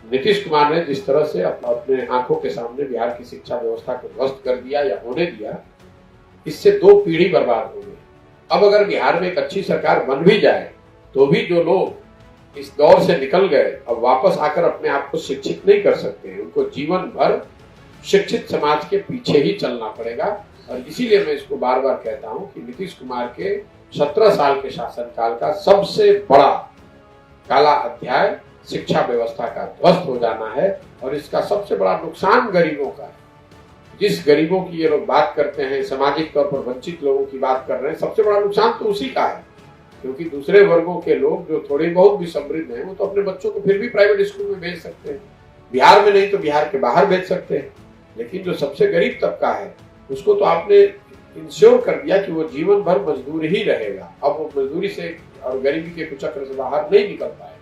नीतीश कुमार ने जिस तरह से अपने आंखों के सामने बिहार की शिक्षा व्यवस्था को ध्वस्त कर दिया या होने दिया, इससे 2 पीढ़ी बर्बाद हो गई। अब अगर बिहार में एक अच्छी सरकार बन भी जाए तो भी जो लोग इस दौर से निकल गए अब वापस आकर अपने आप को शिक्षित नहीं कर सकते हैं। उनको जीवन भर शिक्षित समाज के पीछे ही चलना पड़ेगा। और इसीलिए मैं इसको बार बार कहता हूं कि नीतीश कुमार के 17 साल के शासनकाल का सबसे बड़ा काला अध्याय शिक्षा व्यवस्था का ध्वस्त हो जाना है। और इसका सबसे बड़ा नुकसान गरीबों का है। जिस गरीबों की ये लोग बात करते हैं, सामाजिक तौर पर वंचित लोगों की बात कर रहे हैं, सबसे बड़ा नुकसान तो उसी का है। क्योंकि दूसरे वर्गों के लोग जो थोड़े बहुत भी समृद्ध हैं वो तो अपने बच्चों को फिर भी प्राइवेट स्कूल में भेज सकते हैं, बिहार में नहीं तो बिहार के बाहर भेज सकते हैं। लेकिन जो सबसे गरीब तबका है उसको तो आपने इंश्योर कर दिया कि वो जीवन भर मजदूर ही रहेगा। अब वो मजदूरी से और गरीबी के कुचक्र से बाहर नहीं निकल पाएगा।